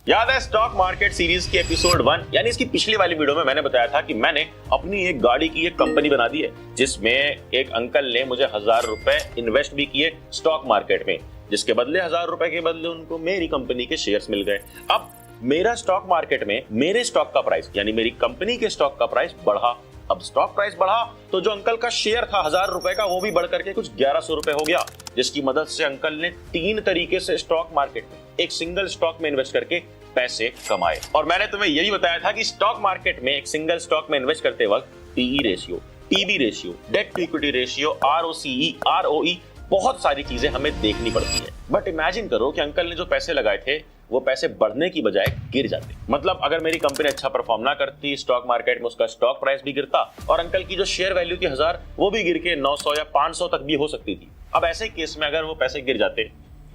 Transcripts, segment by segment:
याद है stock market series की एपिसोड 1 यानी इसकी पिछली वाली वीडियो में मैंने बताया था कि मैंने अपनी एक गाड़ी की एक कंपनी बना दी है जिसमें एक अंकल ने मुझे 1000 रुपए इन्वेस्ट भी किए स्टॉक मार्केट में, जिसके बदले 1000 रुपए के बदले उनको मेरी कंपनी के शेयर्स मिल गए। अब मेरा स्टॉक मार्केट में मेरे स्टॉक का प्राइस यानी मेरी कंपनी के स्टॉक का प्राइस बढ़ा। अब स्टॉक प्राइस बढ़ा तो जो अंकल का शेयर था 1000 रुपए का वो भी बढ़ करके कुछ 1100 रुपए हो गया, जिसकी मदद से अंकल ने 3 तरीके से स्टॉक मार्केट में एक सिंगल स्टॉक में इन्वेस्ट करके पैसे कमाए। और मैंने तुम्हें यही बताया था कि स्टॉक मार्केट में एक सिंगल स्टॉक में इन्वेस्ट करते वक्त PE ratio, PB ratio, debt to equity ratio, ROCE, ROE, बहुत सारी चीजें हमें देखनी पड़ती है। बट इमेजिन करो कि अंकल ने जो पैसे लगाए थे वो पैसे बढ़ने की बजाय गिर जाते। मतलब अगर मेरी कंपनी अच्छा परफॉर्म ना करती, स्टॉक मार्केट में उसका स्टॉक प्राइस भी गिरता और अंकल की जो शेयर वैल्यू थी 1000 वो भी गिर के 900 या 500 तक भी हो सकती थी। अब ऐसे केस में अगर वो पैसे गिर जाते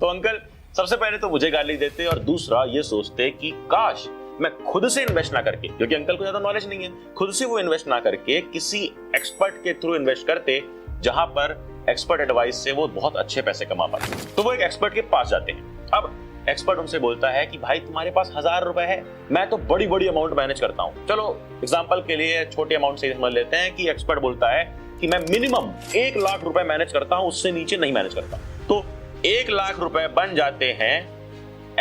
तो अंकल सबसे पहले तो मुझे गाली देते और दूसरा ये सोचते कि काश मैं खुद से इन्वेस्ट ना करके, क्योंकि अंकल को ज्यादा नॉलेज नहीं है, खुद से वो इन्वेस्ट ना करके किसी एक्सपर्ट के थ्रू इन्वेस्ट करते जहां पर एक्सपर्ट एडवाइस से वो बहुत अच्छे पैसे कमा पाते। तो वो एक एक्सपर्ट के पास जाते हैं। अब एक्सपर्ट उनसे बोलता है कि भाई तुम्हारे पास 1000 रुपए है, मैं तो बड़ी बड़ी अमाउंट मैनेज करता हूं। चलो एग्जांपल के लिए छोटे अमाउंट से समझ लेते हैं कि एक्सपर्ट बोलता है कि मैं मिनिमम 1 लाख रुपए मैनेज करता हूं, उससे नीचे नहीं मैनेज करता। तो 1 लाख रुपए बन जाते हैं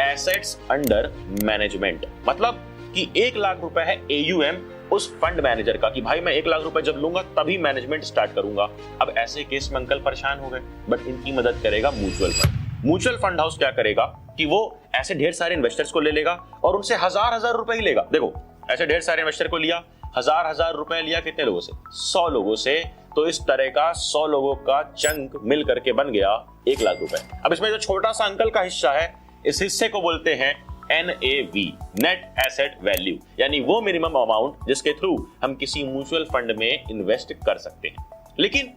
एसेट्स अंडर मैनेजमेंट। मतलब कि 1 लाख रुपए है AUM उस फंड मैनेजर का कि भाई मैं 1 लाख रुपए जब लूंगा तभी मैनेजमेंट स्टार्ट करूंगा। अब ऐसे केस में अंकल परेशान हो गए, बट इनकी मदद करेगा mutual fund. Mutual fund house क्या करेगा कि वो ऐसे ढेर सारे इन्वेस्टर्स को ले लेगा और उनसे 1000 रुपए ही लेगा। देखो ऐसे ढेर सारे इन्वेस्टर को लिया, 1000 रुपए लिया, कितने लोगों से? 100 लोगों से। तो इस तरह का 100 लोगों का चंक मिल करके बन गया 1 लाख रुपए। अब इसमें जो छोटा सा अंकल का हिस्सा है, इस हिस्से को बोलते हैं NAV, नेट एसेट वैल्यू, यानी वो मिनिमम अमाउंट जिसके थ्रू हम किसी म्यूचुअल फंड में इन्वेस्ट कर सकते हैं। लेकिन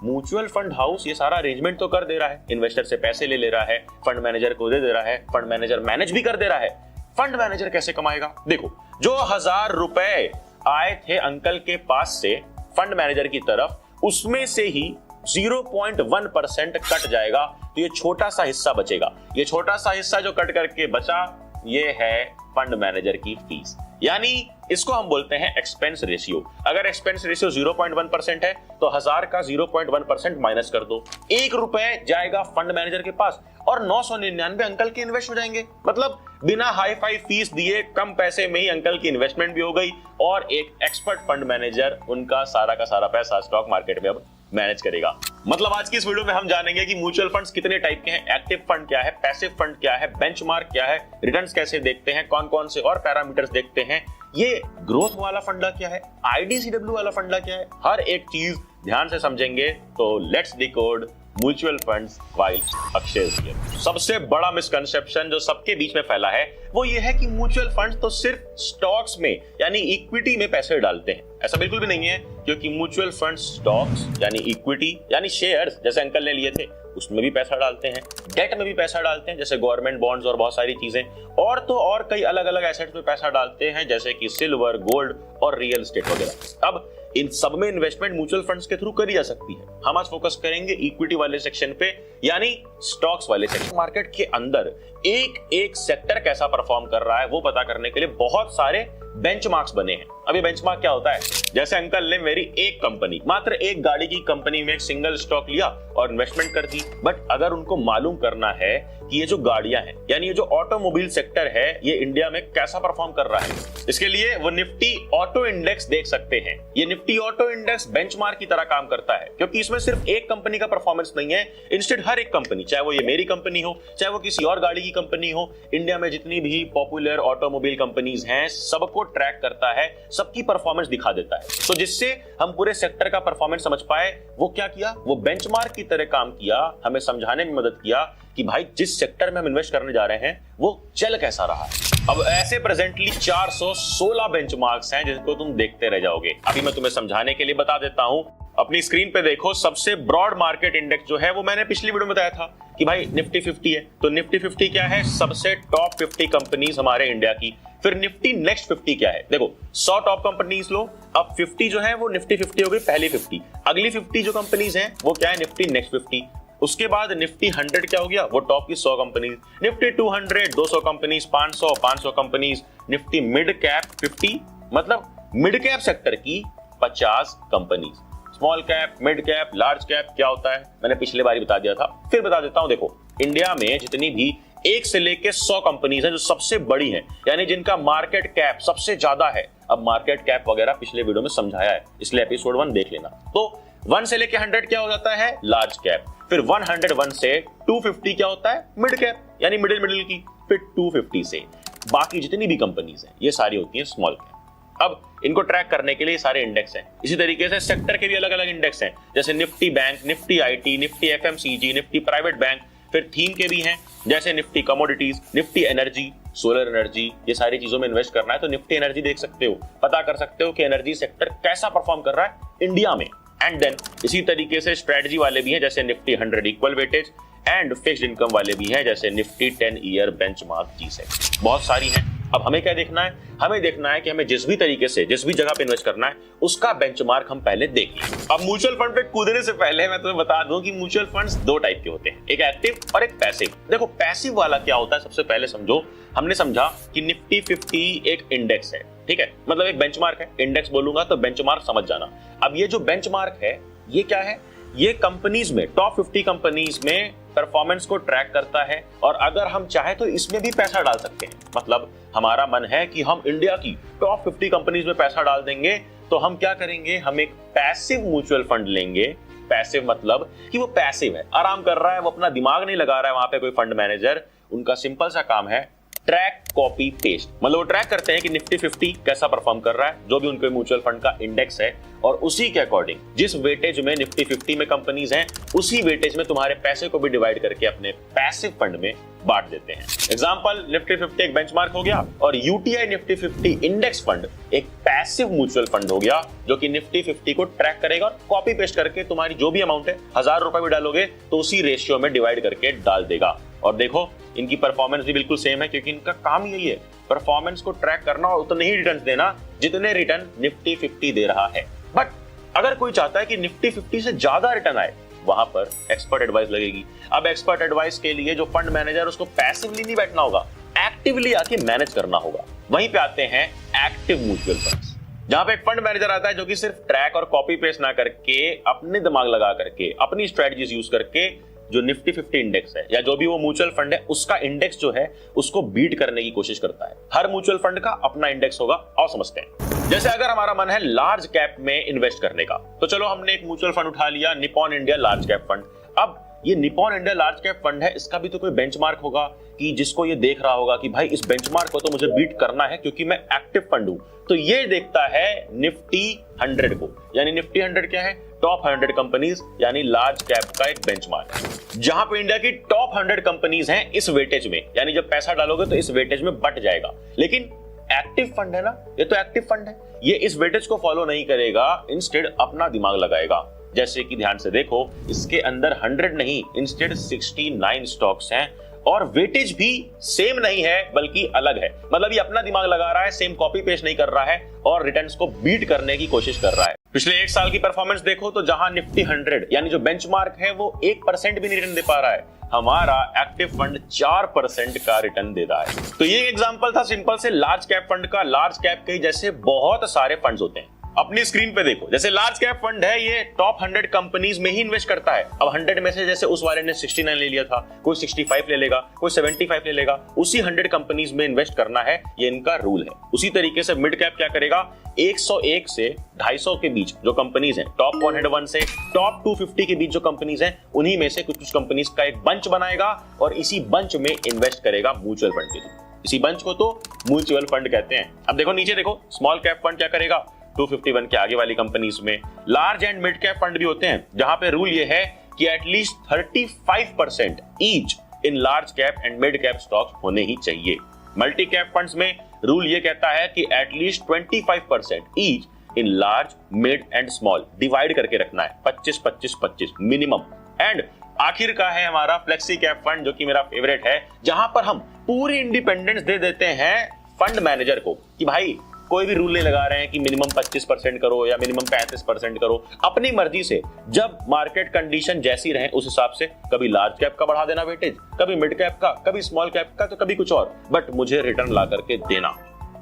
म्यूचुअल फंड हाउस ये सारा अरेंजमेंट तो कर दे रहा है, इन्वेस्टर से पैसे ले ले रहा है, फंड मैनेजर को दे रहा है, फंड मैनेजर मैनेज भी कर दे रहा है। फंड मैनेजर कैसे कमाएगा? देखो जो 1000 रुपए आए थे अंकल के पास से फंड मैनेजर की तरफ, उसमें से ही 0.1% कट जाएगा, तो ये छोटा सा हिस्सा बचेगा। ये छोटा सा हिस्सा जो कट करके बचा ये है फंड मैनेजर की फीस, यानी इसको हम बोलते हैं एक्सपेंस रेशियो। अगर एक्सपेंस रेशियो 0.1% है तो 1000 का 0.1% माइनस कर दो, 1 रुपए जाएगा फंड मैनेजर के पास और 999 अंकल के इन्वेस्ट हो जाएंगे। मतलब बिना हाई फाई फीस दिए कम पैसे में ही अंकल की इन्वेस्टमेंट भी हो गई और एक एक्सपर्ट फंड मैनेजर उनका सारा का सारा पैसा स्टॉक मार्केट में अब मैनेज करेगा। मतलब आज की इस वीडियो में हम जानेंगे कि म्यूचुअल फंड्स कितने टाइप के हैं, एक्टिव फंड क्या है, पैसिव फंड क्या है, बेंचमार्क क्या है, रिटर्न्स कैसे देखते हैं, कौन कौन से और पैरामीटर्स देखते हैं, ये ग्रोथ वाला फंडा क्या है, IDCW वाला फंडा क्या है, हर एक चीज ध्यान से समझेंगे। तो let's decode mutual funds while Akshay here. सबसे बड़ा मिसकंसेप्शन जो सबके बीच में फैला है वो ये है कि म्यूचुअल फंड्स तो सिर्फ स्टॉक्स में यानी इक्विटी में पैसे डालते हैं। ऐसा बिल्कुल भी नहीं है, क्योंकि म्यूचुअल फंड स्टॉक्स यानी इक्विटी यानी शेयर्स जैसे अंकल ने लिए थे उसमें भी पैसा डालते हैं, डेट में भी पैसा डालते हैं जैसे गवर्नमेंट बॉन्ड्स और बहुत सारी चीजें, और तो और कई अलग अलग एसेट्स में पैसा डालते हैं जैसे कि सिल्वर, गोल्ड और रियल एस्टेट वगैरह। अब इन सब में इन्वेस्टमेंट म्यूचुअल फंड्स के थ्रू करी जा सकती है। हम आज फोकस करेंगे इक्विटी वाले सेक्शन पे यानी स्टॉक्स वाले सेक्शन। मार्केट के अंदर एक एक सेक्टर कैसा परफॉर्म कर रहा है वो पता करने के लिए बहुत सारे बेंचमार्क्स बने हैं। अब ये बेंचमार्क क्या होता है? जैसे अंकल ने मेरी एक कंपनी, मात्र एक गाड़ी की कंपनी में एक सिंगल स्टॉक लिया और इन्वेस्टमेंट कर दी, बट अगर उनको मालूम करना है कि ये जो गाड़ियां हैं यानी ये जो ऑटोमोबाइल सेक्टर है ये इंडिया में कैसा परफॉर्म कर रहा है, इसके लिए वो निफ्टी ऑटो इंडेक्स देख सकते हैं। ये निफ्टी ऑटो इंडेक्स बेंचमार्क की तरह काम करता है, क्योंकि इसमें सिर्फ एक कंपनी का परफॉर्मेंस नहीं है, इंस्टेड हर एक कंपनी, चाहे वो ये मेरी कंपनी हो, चाहे वो किसी और गाड़ी की कंपनी हो, इंडिया में जितनी भी पॉपुलर ऑटोमोबाइल कंपनीज हैं सबको ट्रैक करता है, सबकी परफॉर्मेंस दिखा देता है। तो जिससे हम पूरे सेक्टर का परफॉर्मेंस समझ पाए, वो क्या किया, वो बेंचमार्क की तरह काम किया, हमें समझाने में मदद किया कि भाई जिस सेक्टर में हम इन्वेस्ट करने जा रहे हैं वो चल कैसा रहा है। अब ऐसे प्रेजेंटली 416 बेंचमार्क्स हैं जिनको तुम देखते रह जाओगे। अभी मैं तुम्हें समझाने के लिए बता देता हूं। अपनी स्क्रीन पे देखो, सबसे ब्रॉड मार्केट इंडेक्स जो है वो मैंने पिछली वीडियो में बताया था कि भाई निफ्टी 50 है। तो निफ्टी 50 क्या है? सबसे टॉप 50 कंपनीज हमारे इंडिया की। फिर निफ्टी नेक्स्ट 50 क्या है? देखो 100 टॉप कंपनीज लो, अब 50 जो है वो निफ्टी 50 हो गई पहली 50। अगली 50 जो कंपनीज हैं वो क्या है? Nifty next 50। उसके बाद निफ्टी 100 क्या हो गया, वो टॉप की 100 companies, Nifty 200 200 companies, 500 500 companies, Nifty mid cap 50 मतलब मिड कैप सेक्टर की 50 companies. Small cap, mid cap, large cap क्या होता है मैंने पिछले बार ही बता दिया था, फिर बता देता हूं। देखो इंडिया में जितनी भी 1 से लेके 100 कंपनीज हैं जो सबसे बड़ी हैं, यानी जिनका मार्केट कैप सबसे ज्यादा है। अब मार्केट कैप वगैरह पिछले वीडियो में समझाया है, इसलिए एपिसोड 1 देख लेना। तो 1 से लेके 100 क्या हो जाता है, लार्ज कैप। फिर 101 से 250 क्या होता है, मिड कैप, यानी मिडिल की। फिर 250 से बाकी जितनी भी कंपनीज हैं ये सारी होती हैं स्मॉल कैप। अब इनको ट्रैक करने के लिए सारे इंडेक्स हैं। इसी तरीके से सेक्टर के भी अलग अलग इंडेक्स हैं, जैसे Nifty bank, Nifty IT, Nifty FMCG, Nifty private bank. फिर थीम के भी हैं, जैसे Nifty commodities, Nifty energy, solar energy. ये सारी चीजों में इन्वेस्ट करना है तो निफ्टी एनर्जी देख सकते हो, पता कर सकते हो कि एनर्जी सेक्टर कैसा परफॉर्म कर रहा है इंडिया में। एंड देन इसी तरीके से स्ट्रेटजी वाले भी हैं, जैसे Nifty 100 equal weightage, and fixed income वाले भी हैं, जैसे निफ्टी 10 ईयर बेंचमार्क जीसेट। बहुत सारी हैं। अब हमें क्या देखना है, हमें देखना है कि हमें जिस भी तरीके से जिस भी जगह पे इन्वेस्ट करना है उसका बेंचमार्क हम पहले देख लें। अब म्यूचुअल फंड पे कूदने से पहले मैं तुम्हें बता दूं कि म्यूचुअल फंड्स 2 टाइप के होते हैं, एक एक्टिव और एक पैसिव। देखो पैसिव वाला क्या होता है, सबसे पहले समझो। हमने समझा कि निफ्टी 50 एक इंडेक्स है, ठीक है, मतलब एक बेंचमार्क है। इंडेक्स बोलूंगा तो बेंचमार्क समझ जाना। अब ये जो बेंचमार्क है ये क्या है, ये कंपनीज में टॉप 50 कंपनीज में परफॉर्मेंस को ट्रैक करता है, और अगर हम चाहे तो इसमें भी पैसा डाल सकते हैं। मतलब हमारा मन है कि हम इंडिया की टॉप 50 कंपनीज में पैसा डाल देंगे, तो हम क्या करेंगे, हम एक पैसिव म्यूचुअल फंड लेंगे। पैसिव मतलब कि वो पैसिव है, आराम कर रहा है, वो अपना दिमाग नहीं लगा रहा है वहां पे कोई फंड मैनेजर। उनका सिंपल सा काम है ट्रैक कॉपी पेस्ट, मतलब वो ट्रैक करते हैं कि निफ्टी 50 कैसा परफॉर्म कर रहा है, जो भी उनके म्यूचुअल फंड का इंडेक्स है, और उसी के अकॉर्डिंग जिस वेटेज में निफ्टी 50 में कंपनीज हैं उसी वेटेज में तुम्हारे पैसे को भी डिवाइड करके अपने पैसिव फंड में बांट देते हैं। एग्जांपल, निफ्टी 50 एक बेंचमार्क हो गया, और यूटीआई निफ्टी 50 इंडेक्स फंड एक पैसिव म्यूचुअल फंड हो गया, जो कि निफ्टी 50 को ट्रैक करेगा और कॉपी पेस्ट करके तुम्हारी जो भी अमाउंट है, 1000 रुपए भी डालोगे तो उसी रेशियो में डिवाइड करके डाल देगा। और देखो इनकी परफॉर्मेंस भी बिल्कुल सेम है, क्योंकि इनका काम यही है परफॉर्मेंस को ट्रैक करना और उतने ही रिटर्न देना जितने रिटर्न निफ्टी 50 दे रहा है। बट अगर कोई चाहता है कि निफ्टी 50 से ज्यादा रिटर्न आए, वहां पर एक्सपर्ट एडवाइस लगेगी। अब एक्सपर्ट एडवाइस के लिए जो फंड मैनेजर, उसको पैसिवली नहीं बैठना होगा, एक्टिवली आके मैनेज करना होगा। वहीं पे आते हैं एक्टिव म्यूचुअल फंड्स, जहां पे एक फंड मैनेजर आता है जो कि सिर्फ ट्रैक और कॉपी पेस्ट ना करके अपने दिमाग लगा करके अपनी स्ट्रेटजीज यूज करके जो निफ्टी 50 इंडेक्स है या जो भी वो म्यूचुअल फंड है उसका इंडेक्स जो है उसको बीट करने की कोशिश करता है। हर म्यूचुअल फंड का अपना इंडेक्स होगा, आओ समझते हैं। जैसे अगर हमारा मन है लार्ज कैप में इन्वेस्ट करने का, तो चलो हमने एक म्यूचुअल फंड उठा लिया, Nippon India large cap fund. अब ये Nippon India large cap fund है, इसका भी तो कोई बेंचमार्क होगा कि जिसको ये देख रहा होगा कि भाई इस बेंचमार्क को तो मुझे बीट करना है क्योंकि मैं एक्टिव फंड हूं। तो ये देखता है निफ्टी 100 को, यानी निफ्टी 100 क्या है, टॉप 100 कंपनीज, यानी लार्ज कैप का एक बेंचमार्क, जहां पे इंडिया की टॉप 100 कंपनीज हैं इस वेटेज में, यानी जब पैसा डालोगे तो इस वेटेज में बट जाएगा। लेकिन एक्टिव फंड है ना, ये तो एक्टिव फंड है, ये इस वेटेज को फॉलो नहीं करेगा, इंस्टेड अपना दिमाग लगाएगा। जैसे कि ध्यान से देखो, इसके अंदर 100 नहीं, इंस्टेड 69 स्टॉक्स हैं, और वेटेज भी सेम नहीं है बल्कि अलग है। मतलब ये अपना दिमाग लगा रहा है, सेम कॉपी पेस्ट नहीं कर रहा है, और रिटर्न्स को बीट करने की कोशिश कर रहा है। पिछले 1 साल की परफॉर्मेंस देखो तो जहां निफ्टी 100 यानी जो बेंचमार्क है वो 1% भी नहीं रिटर्न दे पा रहा है, हमारा एक्टिव फंड 4% का रिटर्न दे रहा है। तो ये एग्जांपल था सिंपल से लार्ज कैप फंड का। लार्ज कैप के जैसे बहुत सारे फंड्स होते हैं, अपनी स्क्रीन पे देखो। जैसे लार्ज कैप फंड है, ये टॉप 100 कंपनीज में ही इन्वेस्ट करता है। अब 100 में से जैसे उस वाले ने 69 ले लिया था, कोई 65 ले लेगा, कोई 75 ले लेगा, उसी 100 कंपनीज में इन्वेस्ट करना है, ये इनका रूल है। उसी तरीके से मिड कैप क्या करेगा, 101 से 250 के बीच जो कंपनीज हैं, टॉप 101 से टॉप 250 के बीच जो कंपनीज हैं, उन्हीं में से कुछ कंपनीज का एक बंच बनाएगा और इसी बंच में इन्वेस्ट करेगा म्यूचुअल फंड के थ्रू। इसी बंच को तो म्यूचुअल फंड कहते हैं। अब देखो नीचे देखो, स्मॉल कैप फंड क्या करेगा, 251 के आगे वाली कंपनीज में। Large and mid cap fund भी होते हैं, जहां पे रूल ये है कि at least 35% each in large cap and mid cap stocks होने ही चाहिए। मल्टी कैप फंड्स में रूल ये कहता है कि at least 25% each in large, mid and small divide करके रखना है, 25-25-25 मिनिमम। एंड आखिर का है हमारा फ्लेक्सी कैप फंड, जो कि मेरा फेवरेट है, जहां पर हम पूरी इंडिपेंडेंस दे देते हैं फंड मैनेजर को कि भाई कोई भी रूल नहीं लगा रहे हैं कि मिनिमम 25% करो या मिनिमम 35% करो, अपनी मर्जी से जब मार्केट कंडीशन जैसी रहे उस हिसाब से कभी लार्ज कैप का बढ़ा देना वेटेज, कभी मिड कैप का, कभी स्मॉल कैप का, तो कभी कुछ और, बट मुझे रिटर्न ला करके देना,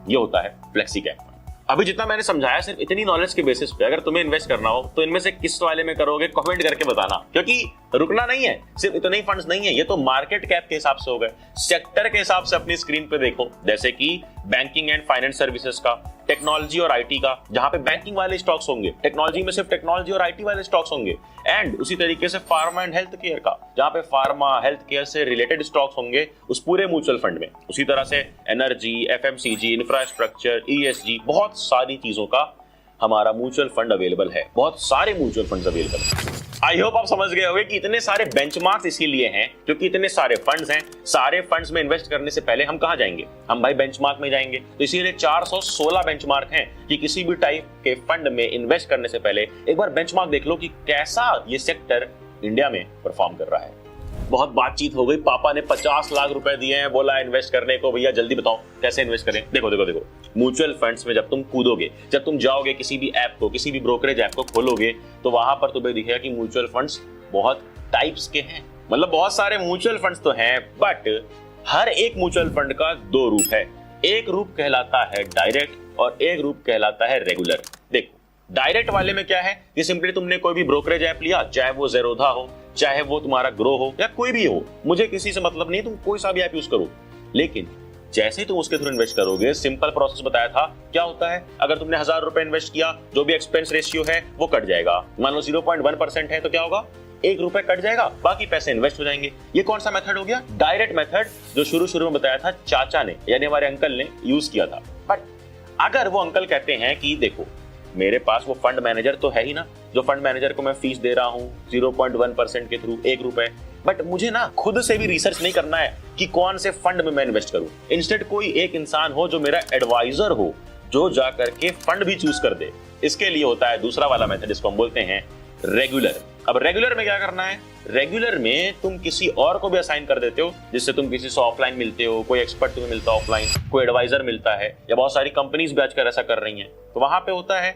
ये होता है फ्लेक्सी कैप। अभी जितना मैंने समझाया सिर्फ इतनी नॉलेज के बेसिस पे अगर तुम्हें इन्वेस्ट करना हो तो इनमें से किस वाले में करोगे कमेंट करके बताना, क्योंकि रुकना नहीं है, सिर्फ इतने ही फंड्स नहीं है, ये तो मार्केट कैप के हिसाब से हो गए, सेक्टर के हिसाब से अपनी स्क्रीन पे देखो, जैसे कि बैंकिंग एंड फाइनेंस सर्विसेज का, टेक्नोलॉजी और आईटी का, जहां पे बैंकिंग वाले स्टॉक्स होंगे, टेक्नोलॉजी में सिर्फ टेक्नोलॉजी और आईटी वाले स्टॉक्स होंगे, एंड उसी तरीके से फार्मा एंड हेल्थ केयर का, जहां पे फार्मा हेल्थ केयर से रिलेटेड स्टॉक्स होंगे उस पूरे म्यूचुअल फंड में, उसी तरह से एनर्जी, एफएमसीजी, इंफ्रास्ट्रक्चर, ईएसजी, बहुत सारी चीजों का हमारा म्यूचुअल फंड अवेलेबल है, बहुत सारे म्यूचुअल फंड्स अवेलेबल हैं। आई होप आप समझ गए होंगे कि इतने सारे बेंचमार्क्स इसीलिए हैं क्योंकि इतने सारे फंड्स हैं, सारे फंड्स में इन्वेस्ट करने से पहले हम कहां जाएंगे, हम भाई बेंचमार्क में जाएंगे, तो इसीलिए 416 बेंचमार्क हैं कि किसी भी टाइप के फंड में इन्वेस्ट करने से पहले एक बार बेंचमार्क देख लो कि कैसा ये सेक्टर इंडिया में परफॉर्म कर रहा है। बहुत बातचीत हो गई, पापा ने 50 लाख रुपए दिए हैं, बोला इन्वेस्ट करने को, भैया जल्दी बताओ कैसे इन्वेस्ट करें। देखो देखो देखो, म्यूचुअल फंड्स में जब तुम कूदोगे, जब तुम जाओगे किसी भी ऐप को, किसी भी ब्रोकरेज ऐप को खोलोगे, तो वहां पर तुम्हें दिखेगा कि म्यूचुअल फंड्स बहुत टाइप्स के हैं, मतलब बहुत सारे म्यूचुअल फंड्स तो हैं, बट हर एक म्यूचुअल फंड का दो रूप है, एक रूप कहलाता है डायरेक्ट और एक रूप कहलाता है रेगुलर। देखो डायरेक्ट वाले में क्या है कि सिंपली तुमने कोई भी ब्रोकरेज ऐप लिया, चाहे वो ज़ेरोधा हो, चाहे वो तुम्हारा ग्रो हो या कोई भी हो, मुझे किसी से मतलब नहीं, तुम कोई सा भी ऐप यूज करो, लेकिन जैसे ही तुम उसके थ्रू इन्वेस्ट करोगे, सिंपल प्रोसेस बताया था, क्या होता है, अगर तुमने 1000 रुपए इन्वेस्ट किया, जो भी एक्सपेंस रेशियो है वो कट जाएगा, मान लो 0.1% है तो क्या होगा, 1 रुपए कट जाएगा, बाकी पैसे इन्वेस्ट हो जाएंगे। ये कौन सा मेथड हो गया, डायरेक्ट मेथड, जो शुरू में बताया था चाचा ने, यानी हमारे अंकल ने यूज किया था। बट अगर वो अंकल कहते हैं कि देखो मेरे पास वो फंड मैनेजर तो है ही ना, जो फंड मैनेजर को मैं फीस दे रहा हूँ 0.1% के थ्रू 1 रुपए, बट मुझे ना खुद से भी रिसर्च नहीं करना है कि कौन से फंड में मैं इन्वेस्ट करूं, इंस्टेड कोई एक इंसान हो जो मेरा एडवाइजर हो, जो जा करके फंड भी चूज कर दे, इसके लिए होता है दूसरा वाला मेथड, जिसको हम बोलते हैं रेगुलर। अब रेगुलर में क्या करना है, रेगुलर में तुम किसी और को भी असाइन कर देते हो, जिससे तुम किसी से ऑफलाइन मिलते हो, कोई एक्सपर्ट तुम्हें मिलता है ऑफलाइन, कोई एडवाइजर मिलता है, या बहुत सारी कंपनीज भी आजकल ऐसा कर रही हैं, तो वहां पे होता है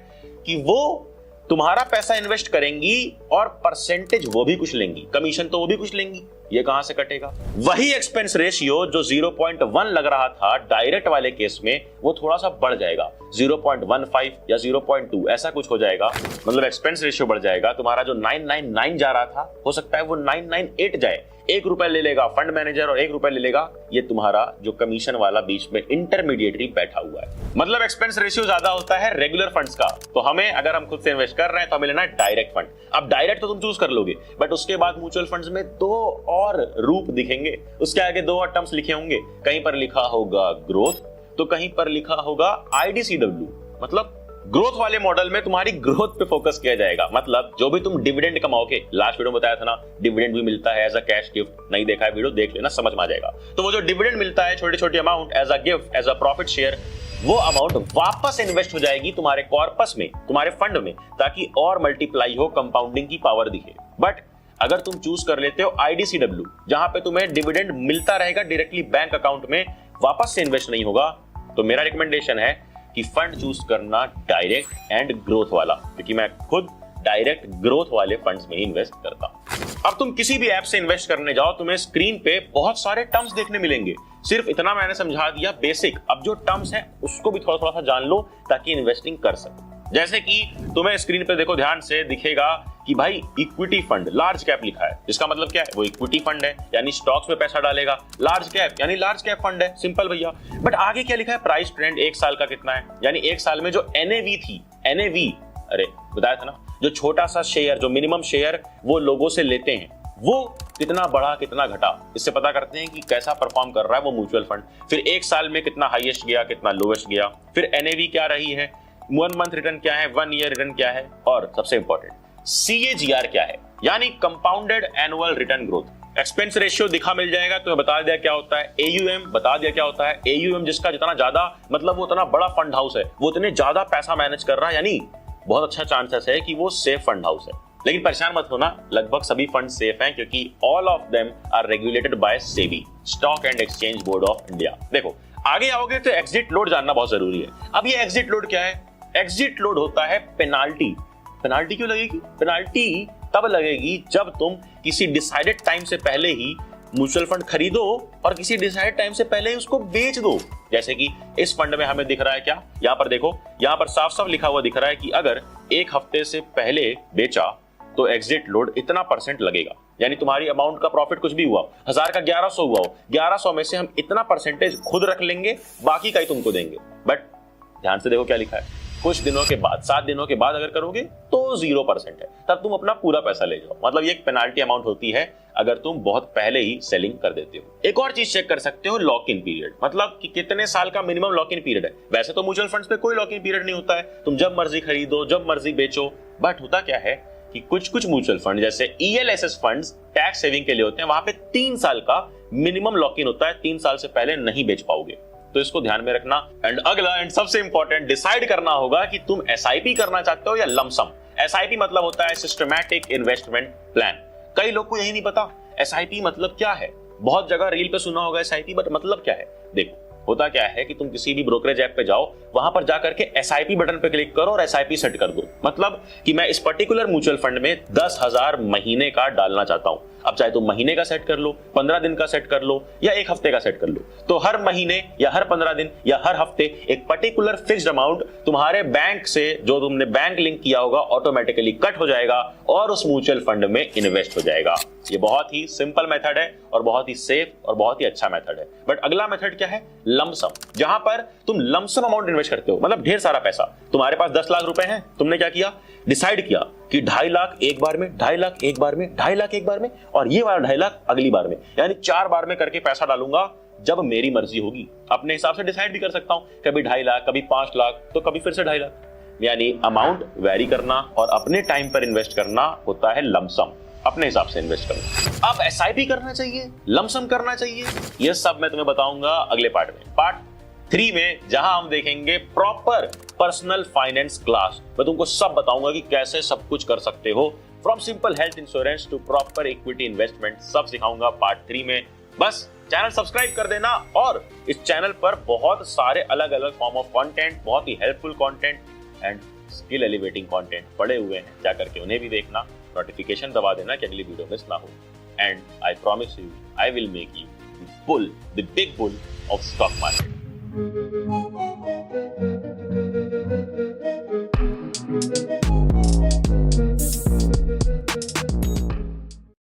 कि वो तुम्हारा पैसा इन्वेस्ट करेंगी और परसेंटेज वो भी कुछ लेंगी, कमीशन तो वो भी कुछ लेंगी, ये कहां से कटेगा, वही एक्सपेंस रेशियो जो 0.1 लग रहा था डायरेक्ट वाले केस में, वो थोड़ा सा बढ़ जाएगा, 0.15 या 0.2 ऐसा कुछ हो जाएगा, मतलब एक्सपेंस रेशियो बढ़ जाएगा, तुम्हारा जो 999 जा रहा था हो सकता है वो 998 जाए, 1 रुपए ले लेगा फंड मैनेजर और 1 रुपए ले लेगा ये तुम्हारा जो कमीशन वाला बीच में इंटरमीडिएटरी बैठा हुआ है, मतलब एक्सपेंस रेशियो ज्यादा होता है रेगुलर फंड्स का। तो हमें अगर हम खुद से इन्वेस्ट कर रहे हैं तो हमें लेना है डायरेक्ट फंड। अब डायरेक्ट तो तुम चूज कर लोगे, बट उसके बाद म्यूचुअल फंड्स में 2 और रूप दिखेंगे, उसके आगे 2 और टर्म्स लिखे होंगे, कहीं पर लिखा होगा ग्रोथ तो कहीं पर लिखा होगा IDCW, मतलब ग्रोथ वाले मॉडल में तुम्हारी ग्रोथ पे फोकस किया जाएगा, मतलब जो भी तुम डिविडेंड कमाओगे, लास्ट वीडियो में बताया था ना डिविडेंड भी मिलता है एज अ कैश गिफ्ट, नहीं देखा है वीडियो देख लेना, समझ में आ जाएगा। तो वो जो डिविडेंड मिलता है छोटे छोटे amount as a gift, as a profit share, वो अमाउंट वापस इन्वेस्ट हो जाएगी तुम्हारे कॉर्पस में, तुम्हारे फंड में, ताकि और मल्टीप्लाई हो, कंपाउंडिंग की पावर दिखे। बट अगर तुम चूज कर लेते हो IDCW, जहां पे तुम्हें डिविडेंड मिलता रहेगा डायरेक्टली बैंक अकाउंट में, वापस से इन्वेस्ट नहीं होगा, तो मेरा रिकमेंडेशन है कि फंड चूज करना डायरेक्ट एंड ग्रोथ वाला, क्योंकि मैं खुद डायरेक्ट ग्रोथ वाले फंड्स में ही इन्वेस्ट करता हूं। अब तुम किसी भी ऐप से इन्वेस्ट करने जाओ, तुम्हें स्क्रीन पे बहुत सारे टर्म्स देखने मिलेंगे, सिर्फ इतना मैंने समझा दिया बेसिक, अब जो टर्म्स हैं उसको भी थोड़ा थोड़ा सा जान लो ताकि इन्वेस्टिंग कर सको। जैसे कि तुम्हें स्क्रीन पे देखो ध्यान से दिखेगा कि भाई इक्विटी फंड लार्ज कैप लिखा है, इसका मतलब क्या है, वो इक्विटी फंड है, यानी स्टॉक्स में पैसा डालेगा, लार्ज कैप यानी लार्ज कैप फंड है, सिंपल भैया। बट आगे क्या लिखा है, प्राइस ट्रेंड 1 साल का कितना है, यानी 1 साल में जो NAV थी, NAV अरे बताया था ना, जो छोटा सा शेयर, जो मिनिमम शेयर वो लोगों से लेते हैं, वो कितना बढ़ा कितना घटा, इससे पता करते हैं कि कैसा परफॉर्म कर रहा है वो म्यूचुअल फंड। फिर 1 साल में कितना हाईएस्ट गया, कितना लोवेस्ट गया, फिर NAV क्या रही है, 1 मंथ रिटर्न क्या है, 1 ईयर रिटर्न क्या है, और सबसे इंपॉर्टेंट CAGR क्या है, यानी compounded annual return growth. Expense ratio दिखा मिल जाएगा, तो बता दिया क्या होता है, AUM बता दिया क्या होता है, AUM जिसका जितना ज्यादा, मतलब वो उतना बड़ा फंड हाउस है, वो उतने ज्यादा पैसा मैनेज कर रहा है, यानी बहुत अच्छा चांसेस है कि वो सेफ फंड हाउस है। लेकिन परेशान मत होना, लगभग सभी फंड सेफ हैं, क्योंकि all of them are regulated by SEBI, stock and exchange board of India. देखो आगे आओगे तो एग्जिट लोड जानना बहुत जरूरी है। अब ये एग्जिट लोड क्या है? एग्जिट लोड होता है पेनाल्टी। पेनाल्टी क्यों लगेगी? पेनाल्टी तब लगेगी जब तुम किसी डिसाइडेड टाइम से पहले ही म्यूचुअल फंड खरीदो और किसी डिसाइडेड टाइम से पहले ही उसको बेच दो। जैसे कि इस फंड में हमें दिख रहा है क्या, यहां पर देखो, यहां पर साफ साफ लिखा हुआ दिख रहा है कि अगर एक हफ्ते से पहले बेचा तो एग्जिट लोड इतना % लगेगा। यानी तुम्हारी अमाउंट का प्रॉफिट कुछ भी हुआ, 1000 का 1100 हुआ हो, 1100 में से हम इतना % खुद रख लेंगे, बाकी का ही तुमको देंगे। बट ध्यान से देखो क्या लिखा है, कुछ दिनों के बाद, 7 दिनों के बाद अगर करोगे तो 0% है, तब तुम अपना पूरा पैसा ले जाओ। मतलब ये एक पेनाल्टी अमाउंट होती है अगर तुम बहुत पहले ही सेलिंग कर देते हो। एक और चीज चेक कर सकते हो, लॉक इन पीरियड, मतलब कि कितने साल का मिनिमम लॉक इन पीरियड है। वैसे तो म्यूचुअल फंड्स पे कोई लॉक इन पीरियड नहीं होता है, तुम जब मर्जी खरीदो जब मर्जी बेचो। बट होता क्या है कि कुछ म्यूचुअल फंड जैसे ELSS फंड्स टैक्स सेविंग के लिए होते हैं, वहां पे 3 साल का मिनिमम लॉक इन होता है, 3 साल से पहले नहीं बेच पाओगे, तो इसको ध्यान में रखना। एंड अगला एंड सबसे इंपॉर्टेंट, डिसाइड करना होगा कि तुम SIP करना चाहते हो या लमसम। SIP मतलब होता है सिस्टमैटिक इन्वेस्टमेंट प्लान। कई लोग को यही नहीं पता SIP मतलब क्या है। बहुत जगह रील पे सुना होगा SIP, बट मतलब क्या है? देखो, होता क्या है कि तुम किसी भी ब्रोकरेज ऐप पे जाओ, वहां पर जाकर के SIP बटन पे क्लिक करो और SIP सेट कर दो। मतलब कि मैं इस पर्टिकुलर म्यूचुअल फंड में 10,000 महीने का डालना चाहता हूं। अब चाहे तुम महीने का सेट कर लो, 15 दिन का सेट कर लो या 1 हफ्ते का सेट कर लो, तो हर महीने या हर 15 दिन या हर हफ्ते एक पर्टिकुलर फिक्स्ड अमाउंट तुम्हारे बैंक से, जो तुमने बैंक लिंक किया होगा, ऑटोमेटिकली कट हो जाएगा और उस म्यूचुअल फंड में इन्वेस्ट हो जाएगा। ये बहुत ही सिंपल मेथड है और बहुत ही सेफ और बहुत ही अच्छा मेथड है। बट अगला मेथड क्या है? लमसम, जहां पर तुम लमसम अमाउंट इन्वेस्ट करते हो, मतलब ढेर सारा पैसा। तुम्हारे पास 10 लाख रुपए हैं, तुमने क्या किया, डिसाइड किया कि 2.5 लाख एक बार में, 2.5 लाख एक बार में, 2.5 लाख एक बार में, और ये वाला 2.5 लाख अगली बार में, यानी 4 बार में करके पैसा डालूंगा जब मेरी मर्जी होगी। अपने हिसाब से डिसाइड भी कर सकता हूं, कभी 2.5 लाख, कभी 5 लाख, तो कभी फिर से 2.5 लाख। यानी अमाउंट वेरी करना और अपने टाइम पर इन्वेस्ट करना होता है लमसम, अपने हिसाब से इन्वेस्ट करना। अब SIP करना चाहिए, लमसम करना चाहिए, यह सब मैं तुम्हें बताऊंगा अगले पार्ट में, पार्ट 3 में, जहां हम देखेंगे प्रॉपर पर्सनल फाइनेंस क्लास। मैं तुमको सब बताऊंगा कि कैसे सब कुछ कर सकते हो, from simple health insurance to proper equity investment, सब सिखाऊंगा पार्ट 3 में। बस चैनल सब्सक्राइब कर देना, और इस चैनल पर बहुत सारे अलग अलग फॉर्म ऑफ कंटेंट, बहुत ही helpful content and skill elevating content पड़े हुए हैं, जाकर के उन्हें भी देखना, नोटिफिकेशन दबा देना कि अगली वीडियो मिस ना हो। And I promise you, I will make you the bull, the big bull of stock market.